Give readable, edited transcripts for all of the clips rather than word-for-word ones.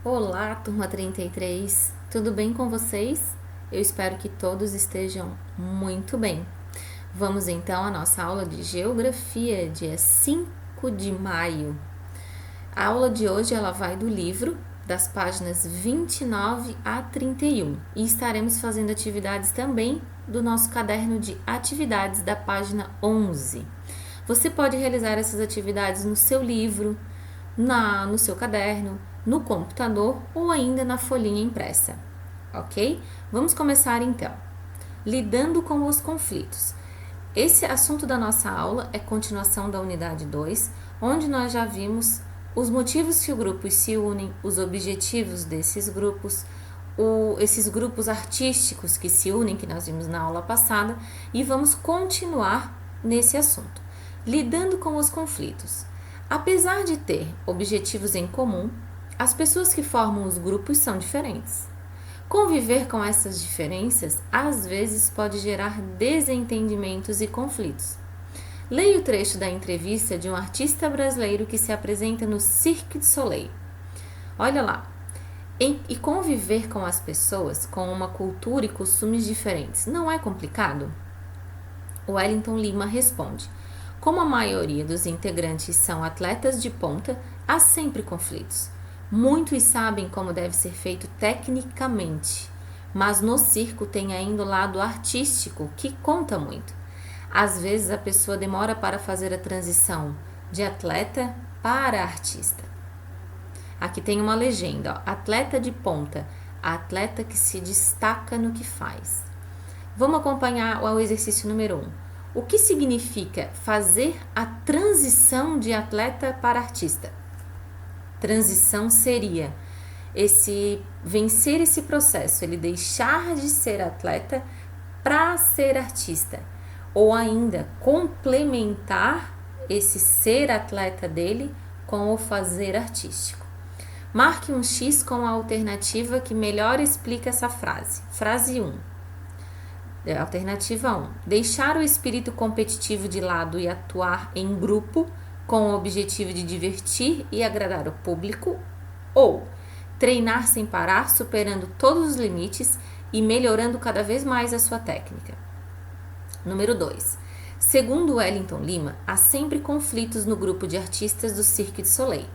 Olá, turma 33. Tudo bem com vocês? Eu espero que todos estejam muito bem. Vamos então à nossa aula de Geografia, dia 5 de maio. A aula de hoje ela vai do livro, das páginas 29 a 31, e estaremos fazendo atividades também do nosso caderno de atividades da página 11. Você pode realizar essas atividades no seu livro, no seu caderno, no computador ou ainda na folhinha impressa, ok? Vamos começar então. Lidando com os conflitos. Esse assunto da nossa aula é continuação da unidade 2, onde nós já vimos os motivos que os grupos se unem, os objetivos desses grupos, esses grupos artísticos que se unem, que nós vimos na aula passada, e vamos continuar nesse assunto. Lidando com os conflitos. Apesar de ter objetivos em comum, as pessoas que formam os grupos são diferentes. Conviver com essas diferenças às vezes pode gerar desentendimentos e conflitos. Leia o trecho da entrevista de um artista brasileiro que se apresenta no Cirque du Soleil. Olha lá. E conviver com as pessoas com uma cultura e costumes diferentes não é complicado? O Wellington Lima responde: como a maioria dos integrantes são atletas de ponta, há sempre conflitos. Muitos sabem como deve ser feito tecnicamente, mas no circo tem ainda o lado artístico que conta muito. Às vezes a pessoa demora para fazer a transição de atleta para artista. Aqui tem uma legenda, ó, atleta de ponta, atleta que se destaca no que faz. Vamos acompanhar o exercício número 1. O que significa fazer a transição de atleta para artista? Transição seria vencer esse processo, ele deixar de ser atleta para ser artista, ou ainda complementar esse ser atleta dele com o fazer artístico. Marque um X com a alternativa que melhor explica essa frase. Frase 1. Alternativa 1. Deixar o espírito competitivo de lado e atuar em grupo com o objetivo de divertir e agradar o público. Ou treinar sem parar, superando todos os limites e melhorando cada vez mais a sua técnica. Número 2. Segundo Wellington Lima, há sempre conflitos no grupo de artistas do Cirque du Soleil.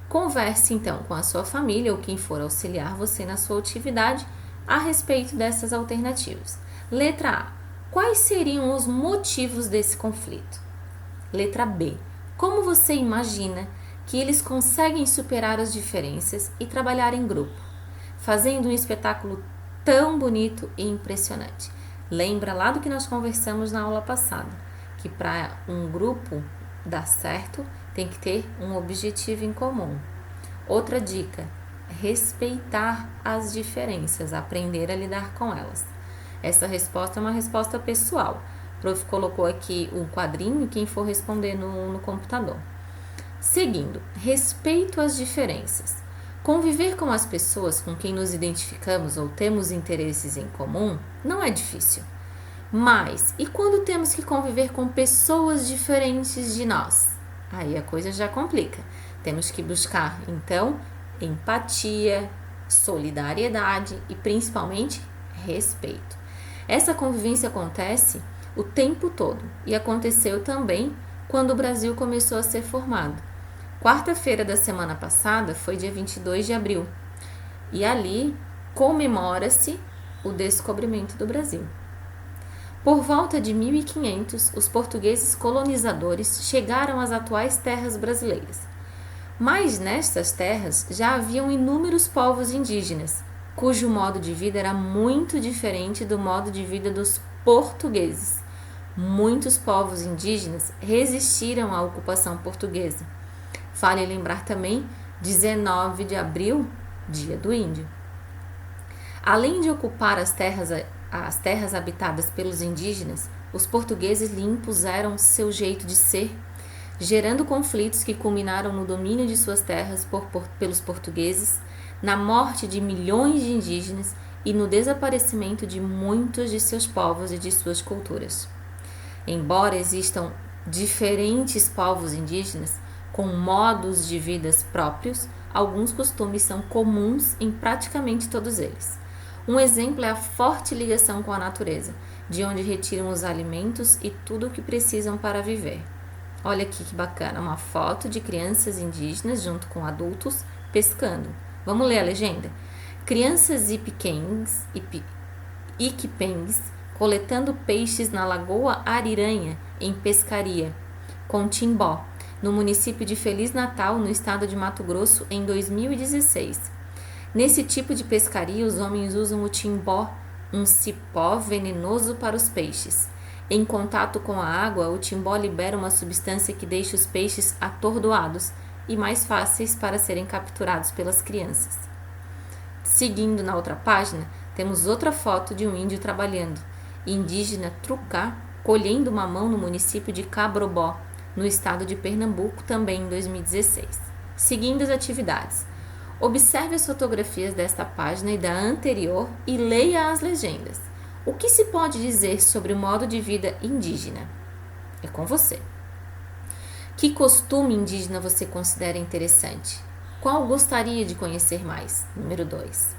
Converse então com a sua família ou quem for auxiliar você na sua atividade a respeito dessas alternativas. Letra A. Quais seriam os motivos desse conflito? Letra B. Como você imagina que eles conseguem superar as diferenças e trabalhar em grupo, fazendo um espetáculo tão bonito e impressionante? Lembra lá do que nós conversamos na aula passada, que para um grupo dar certo tem que ter um objetivo em comum. Outra dica, respeitar as diferenças, aprender a lidar com elas. Essa resposta é uma resposta pessoal. O prof colocou aqui um quadrinho, quem for responder no computador. Seguindo, respeito às diferenças. Conviver com as pessoas com quem nos identificamos ou temos interesses em comum não é difícil. Mas, e quando temos que conviver com pessoas diferentes de nós? Aí a coisa já complica. Temos que buscar, então, empatia, solidariedade e, principalmente, respeito. Essa convivência acontece o tempo todo e aconteceu também quando o Brasil começou a ser formado. Quarta-feira da semana passada foi dia 22 de abril e ali comemora-se o descobrimento do Brasil. Por volta de 1500, os portugueses colonizadores chegaram às atuais terras brasileiras. Mas nestas terras já haviam inúmeros povos indígenas, cujo modo de vida era muito diferente do modo de vida dos portugueses. Muitos povos indígenas resistiram à ocupação portuguesa. Vale lembrar também 19 de abril, Dia do Índio. Além de ocupar as terras habitadas pelos indígenas, os portugueses lhe impuseram seu jeito de ser, gerando conflitos que culminaram no domínio de suas terras pelos portugueses, na morte de milhões de indígenas e no desaparecimento de muitos de seus povos e de suas culturas. Embora existam diferentes povos indígenas com modos de vida próprios, alguns costumes são comuns em praticamente todos eles. Um exemplo é a forte ligação com a natureza, de onde retiram os alimentos e tudo o que precisam para viver. Olha aqui que bacana, uma foto de crianças indígenas junto com adultos pescando. Vamos ler a legenda? Crianças iquipengues coletando peixes na Lagoa Ariranha, em pescaria, com Timbó, no município de Feliz Natal, no estado de Mato Grosso, em 2016. Nesse tipo de pescaria, os homens usam o timbó, um cipó venenoso para os peixes. Em contato com a água, o timbó libera uma substância que deixa os peixes atordoados e mais fáceis para serem capturados pelas crianças. Seguindo na outra página, temos outra foto de um índio trabalhando, indígena Trucá, colhendo mamão no município de Cabrobó, no estado de Pernambuco, também em 2016. Seguindo as atividades, observe as fotografias desta página e da anterior e leia as legendas. O que se pode dizer sobre o modo de vida indígena? É com você. Que costume indígena você considera interessante? Qual gostaria de conhecer mais? Número 2.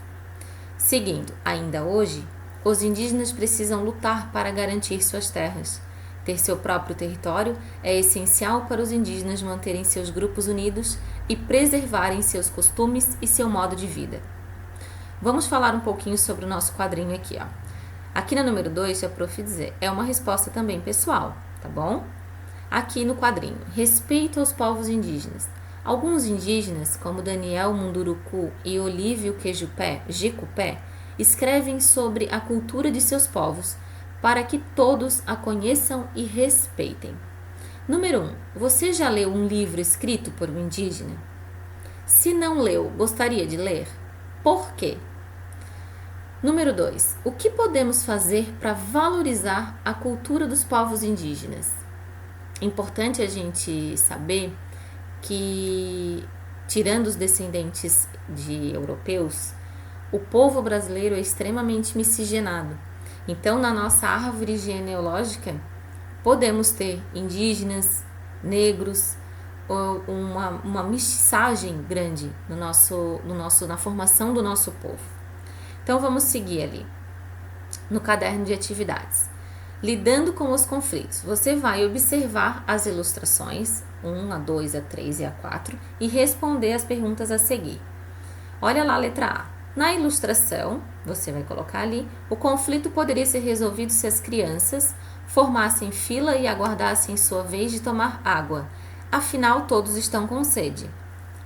Seguindo, ainda hoje, os indígenas precisam lutar para garantir suas terras. Ter seu próprio território é essencial para os indígenas manterem seus grupos unidos e preservarem seus costumes e seu modo de vida. Vamos falar um pouquinho sobre o nosso quadrinho aqui, ó. Aqui na número 2, se a prof dizer, é uma resposta também pessoal, tá bom? Aqui no quadrinho, respeito aos povos indígenas. Alguns indígenas, como Daniel Munduruku e Olívio Jicupé, escrevem sobre a cultura de seus povos, para que todos a conheçam e respeitem. Número 1. Você já leu um livro escrito por um indígena? Se não leu, gostaria de ler? Por quê? Número 2. O que podemos fazer para valorizar a cultura dos povos indígenas? Importante a gente saber que, tirando os descendentes de europeus, o povo brasileiro é extremamente miscigenado. Então, na nossa árvore genealógica, podemos ter indígenas, negros, uma mestiçagem grande na formação do nosso povo. Então, vamos seguir ali no caderno de atividades. Lidando com os conflitos, você vai observar as ilustrações 1, a 2, a 3 e a 4 e responder as perguntas a seguir. Olha lá a letra A. Na ilustração, você vai colocar ali, o conflito poderia ser resolvido se as crianças formassem fila e aguardassem sua vez de tomar água. Afinal, todos estão com sede.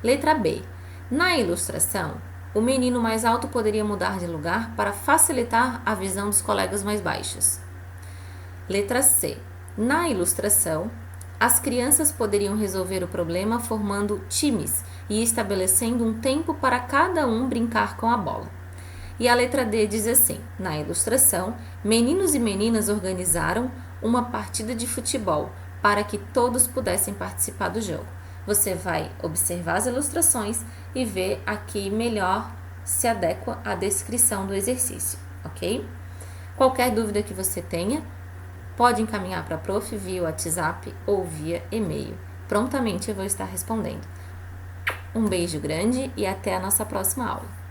Letra B. Na ilustração, o menino mais alto poderia mudar de lugar para facilitar a visão dos colegas mais baixos. Letra C. Na ilustração, as crianças poderiam resolver o problema formando times e estabelecendo um tempo para cada um brincar com a bola. E a letra D diz assim: na ilustração, meninos e meninas organizaram uma partida de futebol para que todos pudessem participar do jogo. Você vai observar as ilustrações e ver a que melhor se adequa à descrição do exercício, ok? Qualquer dúvida que você tenha, pode encaminhar para a prof via WhatsApp ou via e-mail. Prontamente eu vou estar respondendo. Um beijo grande e até a nossa próxima aula.